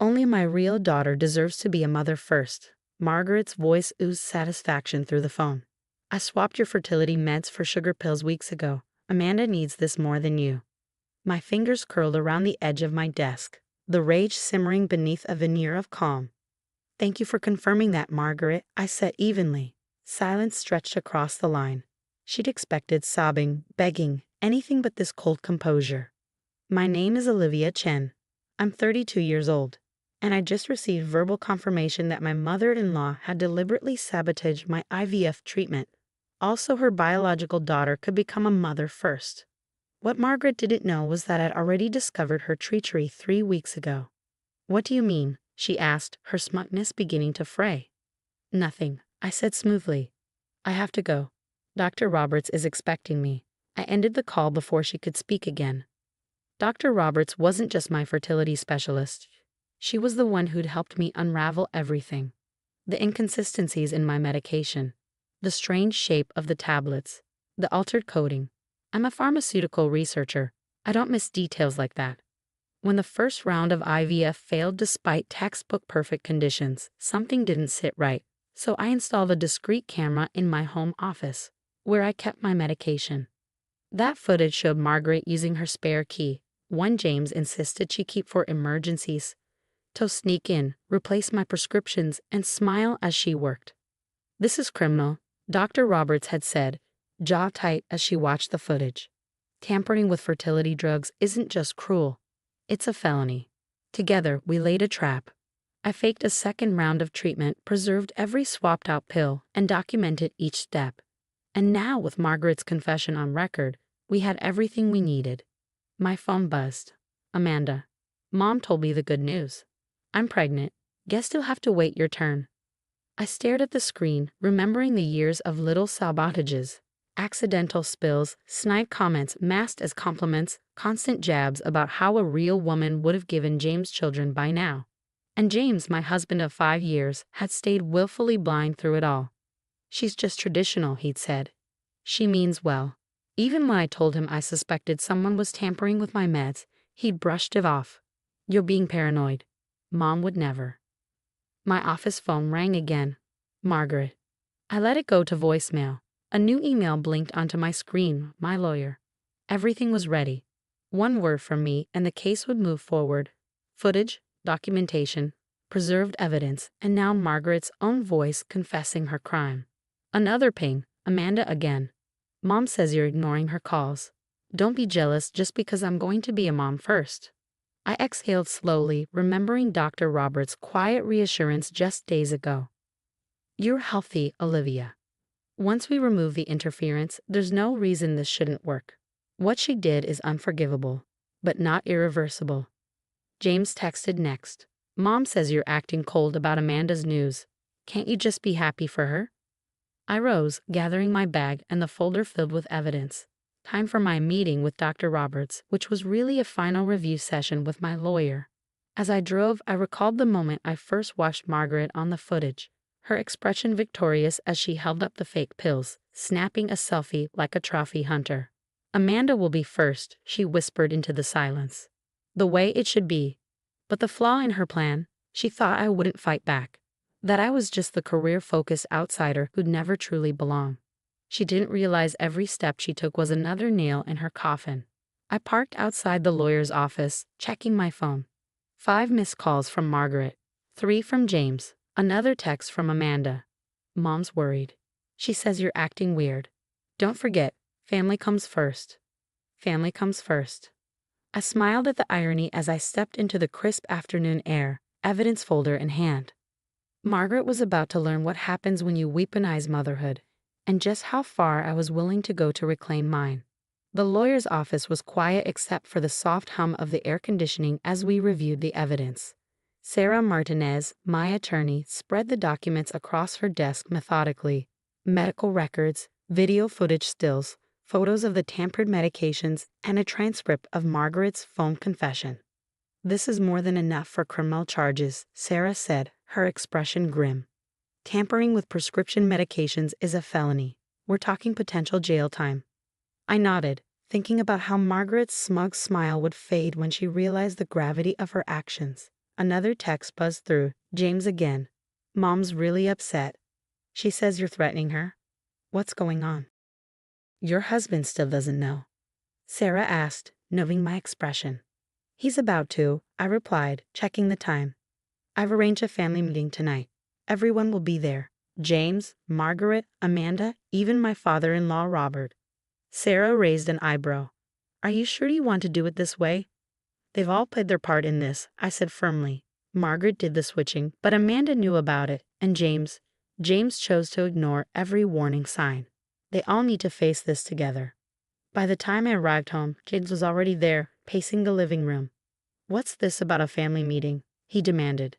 Only my real daughter deserves to be a mother first. Margaret's voice oozed satisfaction through the phone. I swapped your fertility meds for sugar pills weeks ago. Amanda needs this more than you. My fingers curled around the edge of my desk, the rage simmering beneath a veneer of calm. Thank you for confirming that, Margaret, I said evenly. Silence stretched across the line. She'd expected sobbing, begging, anything but this cold composure. My name is Olivia Chen. I'm 32 years old, and I just received verbal confirmation that my mother-in-law had deliberately sabotaged my IVF treatment. Also, her biological daughter could become a mother first. What Margaret didn't know was that I'd already discovered her treachery 3 weeks ago. What do you mean? She asked, her smugness beginning to fray. Nothing, I said smoothly. I have to go. Dr. Roberts is expecting me. I ended the call before she could speak again. Dr. Roberts wasn't just my fertility specialist. She was the one who'd helped me unravel everything. The inconsistencies in my medication, the strange shape of the tablets, the altered coding. I'm a pharmaceutical researcher. I don't miss details like that. When the first round of IVF failed despite textbook perfect conditions, something didn't sit right, so I installed a discreet camera in my home office, where I kept my medication. That footage showed Margaret using her spare key, one James insisted she keep for emergencies, to sneak in, replace my prescriptions, and smile as she worked. This is criminal, Dr. Roberts had said, jaw tight as she watched the footage. Tampering with fertility drugs isn't just cruel. It's a felony. Together, we laid a trap. I faked a second round of treatment, preserved every swapped-out pill, and documented each step. And now, with Margaret's confession on record, we had everything we needed. My phone buzzed. Amanda. Mom told me the good news. I'm pregnant. Guess you'll have to wait your turn. I stared at the screen, remembering the years of little sabotages. Accidental spills, snide comments masked as compliments, constant jabs about how a real woman would have given James children by now. And James, my husband of 5 years, had stayed willfully blind through it all. She's just traditional, he'd said. She means well. Even when I told him I suspected someone was tampering with my meds, he'd brushed it off. You're being paranoid. Mom would never. My office phone rang again. Margaret. I let it go to voicemail. A new email blinked onto my screen, my lawyer. Everything was ready. One word from me and the case would move forward. Footage, documentation, preserved evidence, and now Margaret's own voice confessing her crime. Another ping, Amanda again. Mom says you're ignoring her calls. Don't be jealous just because I'm going to be a mom first. I exhaled slowly, remembering Dr. Roberts' quiet reassurance just days ago. You're healthy, Olivia. Once we remove the interference, there's no reason this shouldn't work. What she did is unforgivable, but not irreversible. James texted next. Mom says you're acting cold about Amanda's news. Can't you just be happy for her? I rose, gathering my bag and the folder filled with evidence. Time for my meeting with Dr. Roberts, which was really a final review session with my lawyer. As I drove, I recalled the moment I first watched Margaret on the footage. Her expression victorious as she held up the fake pills, snapping a selfie like a trophy hunter. Amanda will be first, she whispered into the silence. The way it should be. But the flaw in her plan, she thought I wouldn't fight back. That I was just the career-focused outsider who'd never truly belong. She didn't realize every step she took was another nail in her coffin. I parked outside the lawyer's office, checking my phone. 5 missed calls from Margaret. 3 from James. Another text from Amanda. Mom's worried. She says you're acting weird. Don't forget, family comes first. Family comes first. I smiled at the irony as I stepped into the crisp afternoon air, evidence folder in hand. Margaret was about to learn what happens when you weaponize motherhood, and just how far I was willing to go to reclaim mine. The lawyer's office was quiet except for the soft hum of the air conditioning as we reviewed the evidence. Sarah Martinez, my attorney, spread the documents across her desk methodically. Medical records, video footage stills, photos of the tampered medications, and a transcript of Margaret's phone confession. This is more than enough for criminal charges, Sarah said, her expression grim. Tampering with prescription medications is a felony. We're talking potential jail time. I nodded, thinking about how Margaret's smug smile would fade when she realized the gravity of her actions. Another text buzzed through. James again. Mom's really upset. She says you're threatening her. What's going on? Your husband still doesn't know. Sarah asked, noting my expression. He's about to, I replied, checking the time. I've arranged a family meeting tonight. Everyone will be there. James, Margaret, Amanda, even my father-in-law Robert. Sarah raised an eyebrow. Are you sure you want to do it this way? They've all played their part in this, I said firmly. Margaret did the switching, but Amanda knew about it, and James chose to ignore every warning sign. They all need to face this together. By the time I arrived home, James was already there, pacing the living room. What's this about a family meeting? He demanded.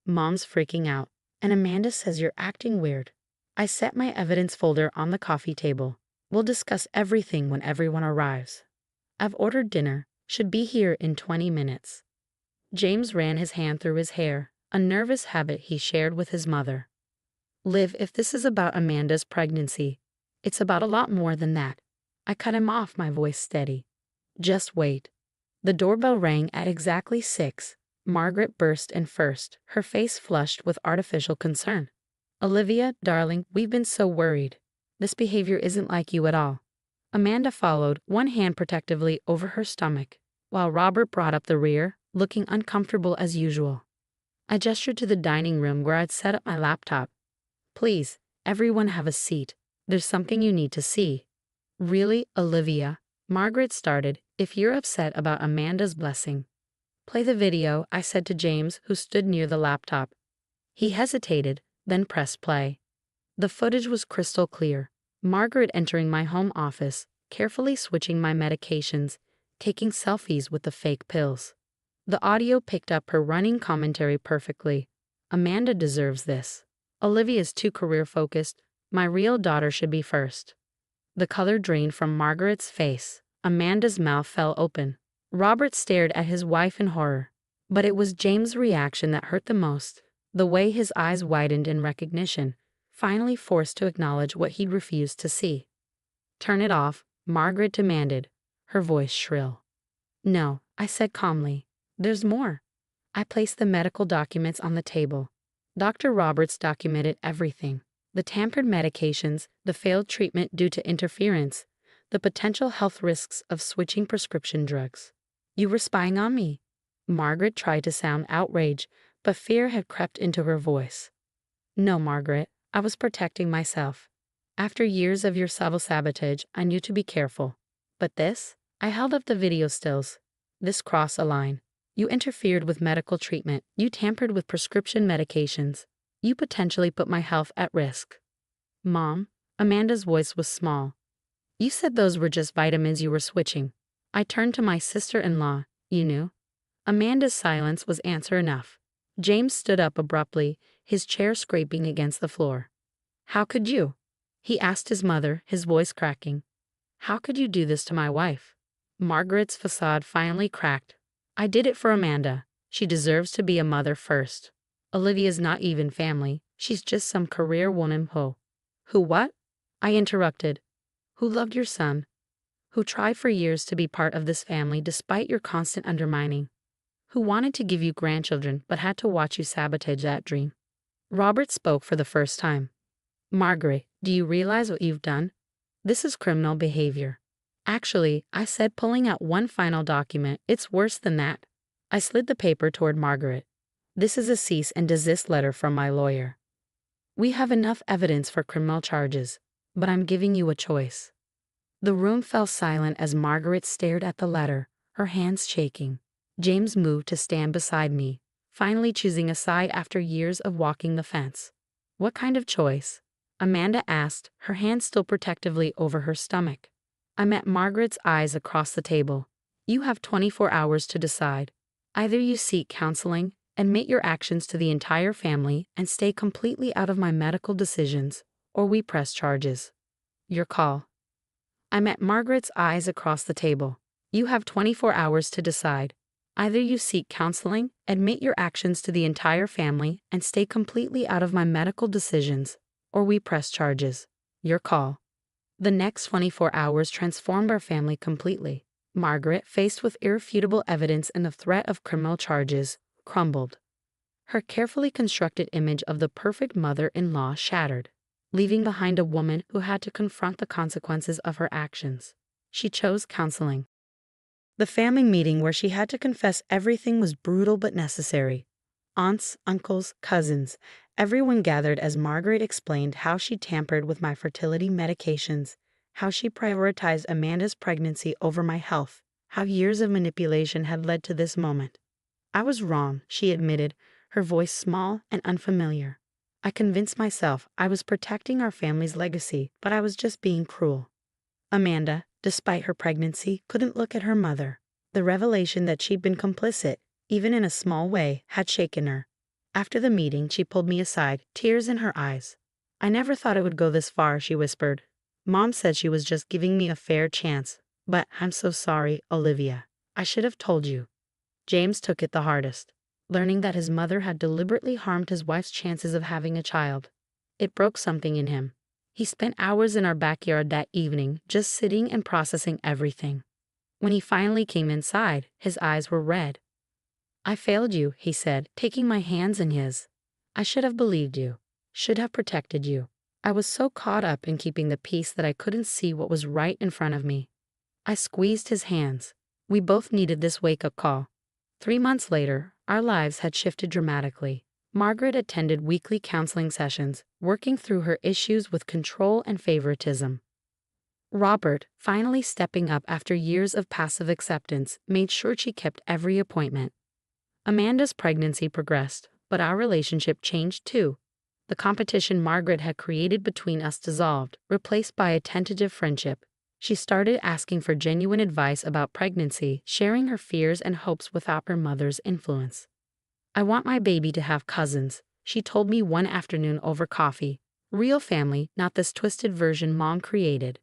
Mom's freaking out, and Amanda says you're acting weird. I set my evidence folder on the coffee table. We'll discuss everything when everyone arrives. I've ordered dinner, should be here in 20 minutes. James ran his hand through his hair, a nervous habit he shared with his mother. Liv, if this is about Amanda's pregnancy, it's about a lot more than that. I cut him off, my voice steady. Just wait. The doorbell rang at exactly 6. Margaret burst in first, her face flushed with artificial concern. Olivia, darling, we've been so worried. This behavior isn't like you at all. Amanda followed, one hand protectively over her stomach, while Robert brought up the rear, looking uncomfortable as usual. I gestured to the dining room where I'd set up my laptop. Please, everyone have a seat. There's something you need to see. Really, Olivia? Margaret started, if you're upset about Amanda's blessing. Play the video, I said to James, who stood near the laptop. He hesitated, then pressed play. The footage was crystal clear. Margaret entering my home office, carefully switching my medications, taking selfies with the fake pills. The audio picked up her running commentary perfectly. Amanda deserves this. Olivia's too career-focused. My real daughter should be first. The color drained from Margaret's face. Amanda's mouth fell open. Robert stared at his wife in horror. But it was James' reaction that hurt the most. The way his eyes widened in recognition, finally forced to acknowledge what he'd refused to see. Turn it off, Margaret demanded, her voice shrill. No, I said calmly. There's more. I placed the medical documents on the table. Dr. Roberts documented everything. The tampered medications, the failed treatment due to interference, the potential health risks of switching prescription drugs. You were spying on me. Margaret tried to sound outraged, but fear had crept into her voice. No, Margaret, I was protecting myself. After years of your sabotage, I knew to be careful. But this? I held up the video stills. This crossed a line. You interfered with medical treatment. You tampered with prescription medications. You potentially put my health at risk. Mom, Amanda's voice was small. You said those were just vitamins you were switching. I turned to my sister-in-law. You knew? Amanda's silence was answer enough. James stood up abruptly, his chair scraping against the floor. How could you? He asked his mother, his voice cracking. How could you do this to my wife? Margaret's facade finally cracked. I did it for Amanda. She deserves to be a mother first. Olivia's not even family. She's just some career woman Who what? I interrupted. Who loved your son. Who tried for years to be part of this family despite your constant undermining. Who wanted to give you grandchildren but had to watch you sabotage that dream. Robert spoke for the first time. Margaret, do you realize what you've done? This is criminal behavior. Actually, I said, pulling out one final document, it's worse than that. I slid the paper toward Margaret. This is a cease and desist letter from my lawyer. We have enough evidence for criminal charges, but I'm giving you a choice. The room fell silent as Margaret stared at the letter, her hands shaking. James moved to stand beside me, finally choosing a side after years of walking the fence. What kind of choice? Amanda asked, her hand still protectively over her stomach. I met Margaret's eyes across the table. You have 24 hours to decide. Either you seek counseling, admit your actions to the entire family, and stay completely out of my medical decisions, or we press charges. Your call. I met Margaret's eyes across the table. You have 24 hours to decide. Either you seek counseling, admit your actions to the entire family, and stay completely out of my medical decisions, or we press charges. Your call. The next 24 hours transformed our family completely. Margaret, faced with irrefutable evidence and the threat of criminal charges, crumbled. Her carefully constructed image of the perfect mother-in-law shattered, leaving behind a woman who had to confront the consequences of her actions. She chose counseling. The family meeting where she had to confess everything was brutal but necessary. Aunts, uncles, cousins, everyone gathered as Margaret explained how she tampered with my fertility medications, how she prioritized Amanda's pregnancy over my health, how years of manipulation had led to this moment. I was wrong, she admitted, her voice small and unfamiliar. I convinced myself I was protecting our family's legacy, but I was just being cruel. Amanda, despite her pregnancy, couldn't look at her mother. The revelation that she'd been complicit, even in a small way, had shaken her. After the meeting, she pulled me aside, tears in her eyes. "I never thought it would go this far," she whispered. "Mom said she was just giving me a fair chance. But I'm so sorry, Olivia. I should have told you." James took it the hardest, learning that his mother had deliberately harmed his wife's chances of having a child. It broke something in him. He spent hours in our backyard that evening, just sitting and processing everything. When he finally came inside, his eyes were red. "I failed you," he said, taking my hands in his. "I should have believed you, should have protected you. I was so caught up in keeping the peace that I couldn't see what was right in front of me." I squeezed his hands. We both needed this wake-up call. 3 months later, our lives had shifted dramatically. Margaret attended weekly counseling sessions, working through her issues with control and favoritism. Robert, finally stepping up after years of passive acceptance, made sure she kept every appointment. Amanda's pregnancy progressed, but our relationship changed too. The competition Margaret had created between us dissolved, replaced by a tentative friendship. She started asking for genuine advice about pregnancy, sharing her fears and hopes without her mother's influence. "I want my baby to have cousins," she told me one afternoon over coffee. "Real family, not this twisted version Mom created."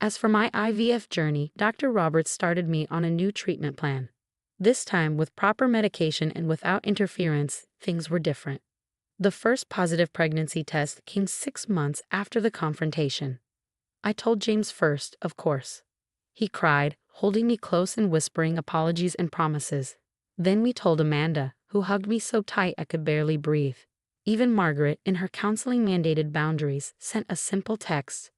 As for my IVF journey, Dr. Roberts started me on a new treatment plan. This time, with proper medication and without interference, things were different. The first positive pregnancy test came 6 months after the confrontation. I told James first, of course. He cried, holding me close and whispering apologies and promises. Then we told Amanda, who hugged me so tight I could barely breathe. Even Margaret, in her counseling-mandated boundaries, sent a simple text.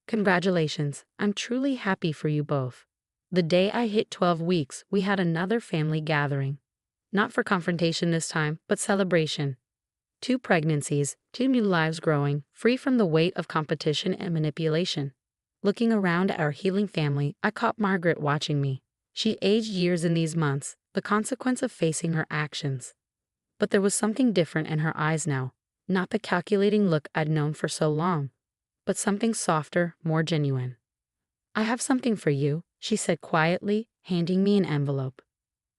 "Congratulations, I'm truly happy for you both." The day I hit 12 weeks, we had another family gathering. Not for confrontation this time, but celebration. 2 pregnancies, 2 new lives growing, free from the weight of competition and manipulation. Looking around at our healing family, I caught Margaret watching me. She aged years in these months, the consequence of facing her actions. But there was something different in her eyes now, not the calculating look I'd known for so long, but something softer, more genuine. "I have something for you," she said quietly, handing me an envelope.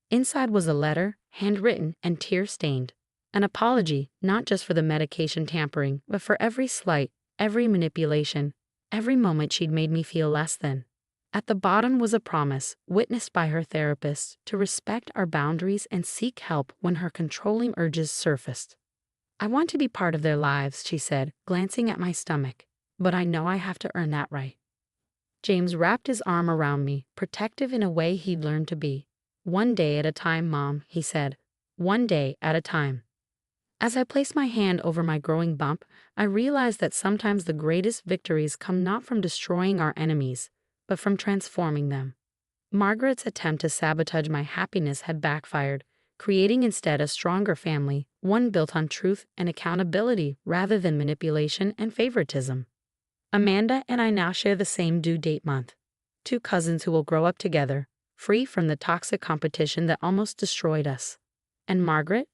Inside was a letter, handwritten and tear-stained. An apology, not just for the medication tampering, but for every slight, every manipulation, every moment she'd made me feel less than. At the bottom was a promise, witnessed by her therapist, to respect our boundaries and seek help when her controlling urges surfaced. "I want to be part of their lives," she said, glancing at my stomach, "but I know I have to earn that right." James wrapped his arm around me, protective in a way he'd learned to be. "One day at a time, Mom," he said. "One day at a time." As I placed my hand over my growing bump, I realized that sometimes the greatest victories come not from destroying our enemies, but from transforming them. Margaret's attempt to sabotage my happiness had backfired, creating instead a stronger family, one built on truth and accountability rather than manipulation and favoritism. Amanda and I now share the same due date month. 2 cousins who will grow up together, free from the toxic competition that almost destroyed us. And Margaret?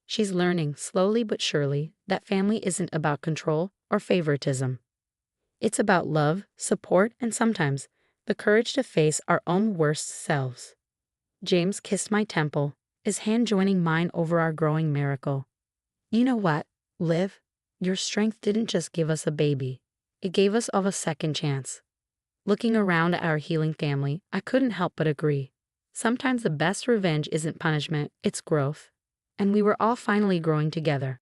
She's learning, slowly but surely, that family isn't about control or favoritism. It's about love, support, and sometimes the courage to face our own worst selves. James kissed my temple, his hand joining mine over our growing miracle. "You know what, Liv? Your strength didn't just give us a baby. It gave us all a second chance." Looking around at our healing family, I couldn't help but agree. Sometimes the best revenge isn't punishment, it's growth. And we were all finally growing together.